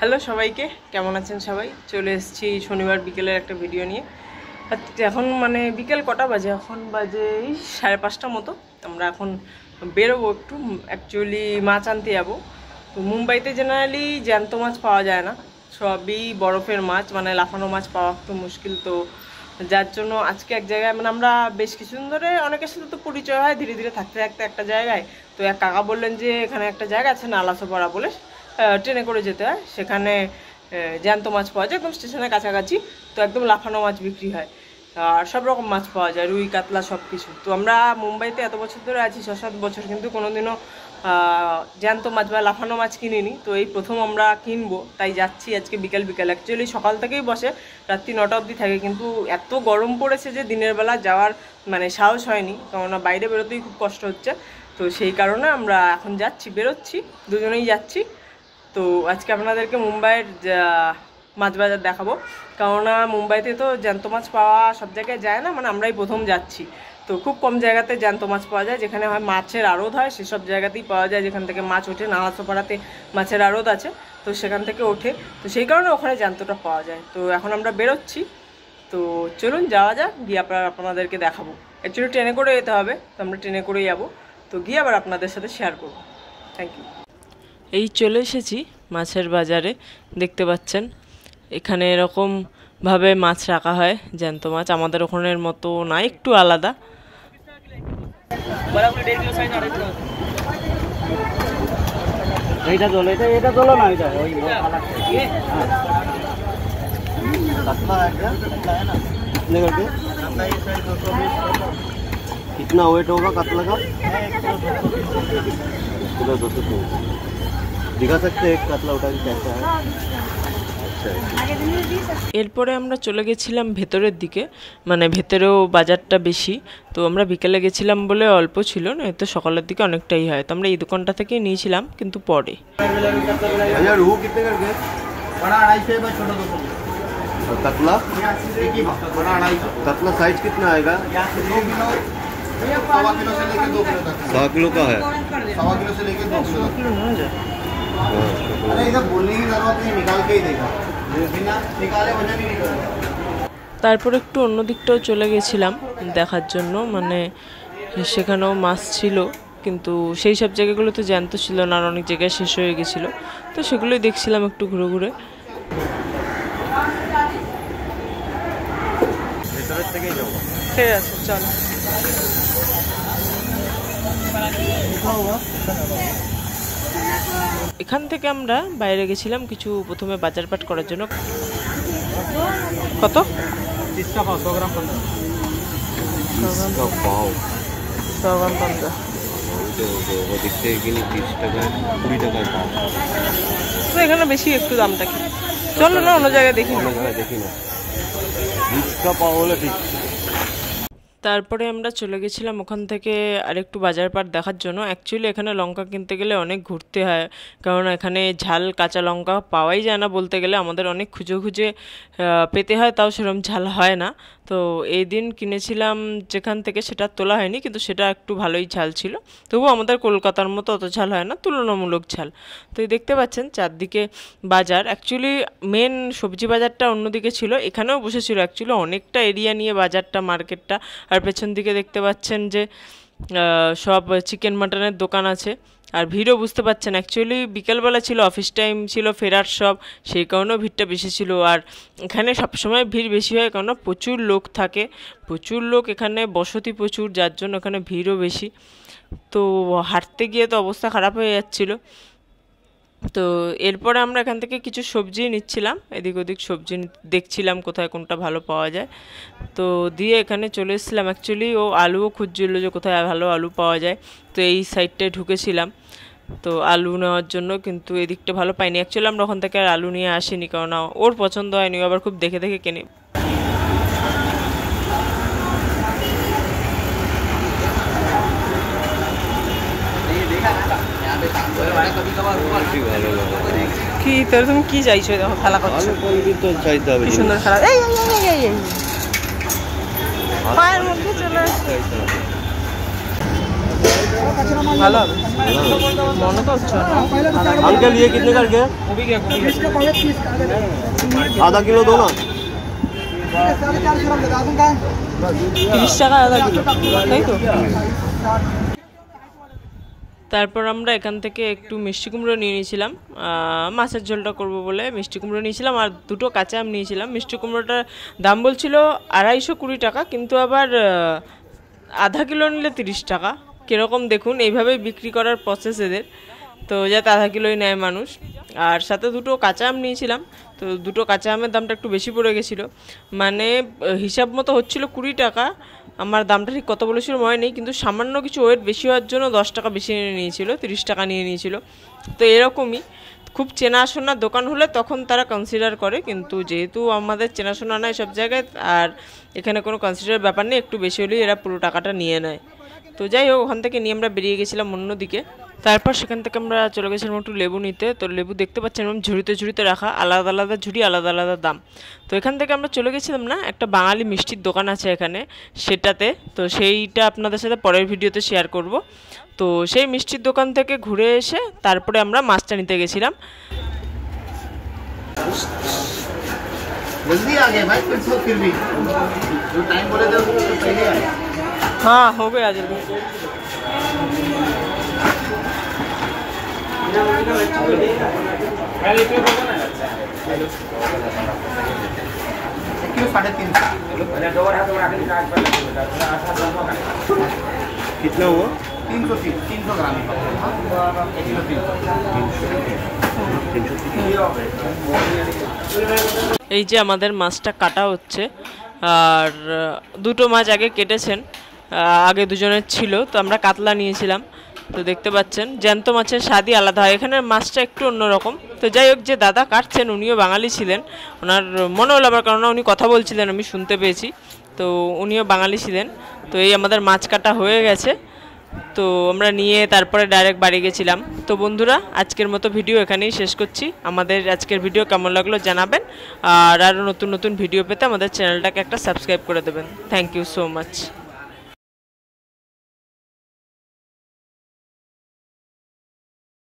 Hello সবাইকে, কেমন আছেন সবাই? চলে এসেছি শনিবার বিকেলের একটা ভিডিও নিয়ে। এখন মানে বিকেল কটা বাজে? এখন বাজে 5:30 মতো। আমরা এখন বেরোবো একটু, অ্যাকচুয়ালি মাছ আনতে যাবো। তো মুম্বাইতে জেনারেলি জ্যান্ত মাছ পাওয়া যায় না, সবই বরফের মাছ, মানে লাফানো মাছ পাওয়া একটু মুশকিল। তো যার জন্য আজকে এক জায়গায়, মানে আমরা বেশ কিছুদিন ধরে অনেকের সাথে তো পরিচয় হয় ধীরে ধীরে থাকতে থাকতে একটা জায়গায়। তো এক কাকা বললেন যে এখানে একটা জায়গা আছে নালাসোপাড়া বলে, ট্রেনে করে যেতে হয়, সেখানে জ্যান্ত মাছ পাওয়া যায় একদম স্টেশনের কাছাকাছি। তো একদম লাফানো মাছ বিক্রি হয়, আর সব রকম মাছ পাওয়া যায়, রুই কাতলা সব কিছু। তো আমরা মুম্বাইতে এত বছর ধরে আছি, 6-7 বছর, কিন্তু কোনোদিনও জ্যান্ত মাছ বা লাফানো মাছ কিনিনি। তো এই প্রথম আমরা কিনবো, তাই যাচ্ছি আজকে বিকেল বিকেল। অ্যাকচুয়ালি সকাল থেকেই বসে, রাত্রি 9টা অবধি থাকে, কিন্তু এত গরম পড়েছে যে দিনের বেলা যাওয়ার মানে সাহস হয়নি, কেননা বাইরে বেরোতেই খুব কষ্ট হচ্ছে। তো সেই কারণে আমরা এখন যাচ্ছি, বেরোচ্ছি, দুজনেই যাচ্ছি। তো আজকে আপনাদেরকে মুম্বাইয়ের মাছ বাজার দেখাবো, কেননা মুম্বাইতে তো জ্যান্ত মাছ পাওয়া সব জায়গায় যায় না, মানে আমরাই প্রথম যাচ্ছি। তো খুব কম জায়গাতে জ্যান্ত মাছ পাওয়া যায়, যেখানে হয় মাছের আড়ত হয় সেসব জায়গাতেই পাওয়া যায়, যেখান থেকে মাছ ওঠে। নালাসোপাড়াতে মাছের আড়ত আছে, তো সেখান থেকে ওঠে, তো সেই কারণে ওখানে জ্যান্তটা পাওয়া যায়। তো এখন আমরা বেরোচ্ছি, তো চলুন যাওয়া যাক, গিয়ে আপনাদেরকে দেখাবো। অ্যাকচুয়ালি ট্রেনে করে যেতে হবে, তো আমরা ট্রেনে করেই যাবো। তো গিয়ে আবার আপনাদের সাথে শেয়ার করবো। Thank you. এই চলে এসেছি মাছের বাজারে, দেখতে পাচ্ছেন এখানে এরকমভাবে মাছ রাখা হয়, জ্যান্ত মাছ, আমাদের ওখানের মতো না, একটু আলাদা। कितना वेट होगा कतला का? दिखा सकते हैं कतला उठा के कैसा है? এরপরে আমরা চলে গেছিলাম ভেতরের দিকে, মানে ভেতরেও বাজারটা বেশি। তো আমরা বিকেলে গেছিলাম বলে অল্প ছিল, না তো সকালের দিকে অনেকটাই হয়। তো আমরা এই দোকানটা থেকে নিয়েছিলাম, কিন্তু পরে कतला कतला साइज कितना आएगा? 100 किलो का है। 100 किलो से लेके 2 किलो तक। अरे इधर बोलने की जरूरत नहीं, निकाल के ही देगा, बिना निकाले वजन नहीं निकलेगा। তারপর একটু অন্য দিকটাও চলে গেছিলাম দেখার জন্য, মানে সেখানেও মাছ ছিল, কিন্তু সেই সব জায়গাগুলোতে জ্যান্ত ছিল না, আর অনেক জায়গায় শেষ হয়ে গেছিলো। তো সেগুলোই দেখছিলাম একটু ঘুরে ঘুরে। ঠিক আছে, চলো। এখান থেকে আমরা বাইরে গেছিলাম কিছু প্রথমে বাজারপাট করার জন্য। কত? 100 গ্রাম 15। তো এখানে বেশি একটু দামটা কি, চলো না অন্য জায়গায় দেখি না। তারপরে আমরা চলে গেছিলাম ওখান থেকে আরেকটু বাজারপাট দেখার জন্য। অ্যাকচুয়ালি এখানে লঙ্কা কিনতে গেলে অনেক ঘুরতে হয়, কারণ এখানে ঝাল কাঁচা লঙ্কা পাওয়াই যায় না বলতে গেলে, আমাদের অনেক খুঁজে খুঁজে পেতে হয়, তাও সেরকম ঝাল হয় না। তো এই দিন কিনেছিলাম যেখান থেকে, সেটা তোলা হয়নি, কিন্তু সেটা একটু ভালোই ঝাল ছিল। তবুও আমাদের কলকাতার মতো অত ঝাল হয় না, তুলনামূলক ঝাল। তো দেখতে পাচ্ছেন চারদিকে বাজার। অ্যাকচুয়ালি মেন সবজি বাজারটা অন্যদিকে ছিল, এখানেও বসেছিল অ্যাকচুয়ালি অনেকটা এরিয়া নিয়ে বাজারটা, মার্কেটটা। আর পেছন দিকে দেখতে পাচ্ছেন যে সব চিকেন মাটনের দোকান আছে, আর ভিড়ও বুঝতে পাচ্ছেন। অ্যাকচুয়ালি বিকেলবেলা ছিল, অফিস টাইম ছিল, ফেরার সব, সেই কারণেও ভিড়টা বেশি ছিল। আর এখানে সবসময় ভিড় বেশি হয়, কেননা প্রচুর লোক থাকে, প্রচুর লোক, এখানে বসতি প্রচুর, যার জন্য এখানে ভিড়ও বেশি। তো হাঁটতে গিয়ে তো অবস্থা খারাপ হয়ে যাচ্ছিলো। তো এরপরে আমরা এখান থেকে কিছু সবজি নিচ্ছিলাম, এদিক ওদিক সবজি দেখছিলাম কোথায় কোনটা ভালো পাওয়া যায়। তো দিয়ে এখানে চলে এসেছিলাম। অ্যাকচুয়ালি ও আলুও খুঁজছিল যে কোথায় ভালো আলু পাওয়া যায়, তো এই সাইডটায় ঢুকেছিলাম তো আলু নেওয়ার জন্য, কিন্তু এদিকটা ভালো পাইনি। অ্যাকচুয়ালি আমরা ওখান থেকে আর আলু নিয়ে আসিনি, কারণ ওর পছন্দ হয়নি, আবার খুব দেখে দেখে কেনে। কি তোর, তুমি কি চাইছো? দেখো খেলা করছো, কি সুন্দর খেলা। পায়ের মধ্যে চলে আসছে। ভালো হবে মনে তো হচ্ছে না। हल्के लिए कितने करके आधा किलो दो ना 30 টাকা আধা কিলো, তাই তো? তারপর আমরা এখান থেকে একটু মিষ্টি কুমড়ো নিয়ে নিয়েছিলাম, মাছের ঝোলটা করব বলে মিষ্টি কুমড়ো নিয়েছিলাম আর দুটো কাঁচা আম নিয়েছিলাম। মিষ্টি কুমড়োটার দাম বলছিল 250 টাকা, কিন্তু আবার আধা কিলো নিলে 30 টাকা। কীরকম দেখুন, এইভাবেই বিক্রি করার প্রসেস এদের, তো যাতে আধা কিলোই নেয় মানুষ। আর সাথে দুটো কাঁচা আম নিয়েছিলাম, তো দুটো কাঁচা আমের দামটা একটু বেশি পড়ে গেছিলো, মানে হিসাব মতো হচ্ছিল 20 টাকা। আমার দামটা ঠিক কত বলেছিল মনে নেই, কিন্তু সামান্য কিছু ওয়েট বেশি হওয়ার জন্য 10 টাকা বেশি নিয়ে নিয়েছিল, 30 টাকা নিয়ে নিয়েছিল। তো এরকমই খুব চেনাশোনা দোকান হলে তখন তারা কনসিডার করে, কিন্তু যেহেতু আমাদের চেনাশোনা নাই সব জায়গায়, আর এখানে কোনো কনসিডার ব্যাপার নেই, একটু বেশি হলেই এরা পুরো টাকাটা নিয়ে নেয়। তো যাই হোক, ওখান থেকে নিয়ে আমরা বেরিয়ে গেছিলাম অন্যদিকে। তারপর সেখান থেকে আমরা চলে গেছিলাম একটু লেবু নিতে। তো লেবু দেখতে পাচ্ছেন এরকম ঝুড়িতে ঝুড়িতে রাখা, আলাদা আলাদা ঝুড়ি, আলাদা আলাদা দাম। তো এখান থেকে আমরা চলে গেছিলাম না, একটা বাঙালি মিষ্টির দোকান আছে এখানে, সেটাতে। তো সেইটা আপনাদের সাথে পরের ভিডিওতে শেয়ার করব। তো সেই মিষ্টির দোকান থেকে ঘুরে এসে তারপরে আমরা মাছটা নিতে গেছিলাম। जल्दी आ गए भाई, फिर भी जो टाइम बोले थे उससे पहले आए। हाँ हो गया जल्दी। कितना हुआ 300 ग्राम এই যে আমাদের মাছটা কাটা হচ্ছে, আর দুটো মাছ আগে কেটেছেন, আগে দুজনের ছিল, তো আমরা কাতলা নিয়েছিলাম। তো দেখতে পাচ্ছেন জ্যান্ত মাছের স্বাদই আলাদা হয়, এখানের মাছটা একটু অন্যরকম। তো যাই হোক, যে দাদা কাটছেন উনিও বাঙালি ছিলেন, ওনার মনে হলো আবার, কারণ উনি কথা বলছিলেন আমি শুনতে পেয়েছি, তো উনিও বাঙালি ছিলেন। তো এই আমাদের মাছ কাটা হয়ে গেছে, তো আমরা নিয়ে তারপরে ডাইরেক্ট বাড়ি গেছিলাম। তো বন্ধুরা, আজকের মতো ভিডিও এখানেই শেষ করছি। আমাদের আজকের ভিডিও কেমন লাগলো জানাবেন, আর আরও নতুন নতুন ভিডিও পেতে আমাদের চ্যানেলটাকে একটা সাবস্ক্রাইব করে দেবেন। Thank you so much.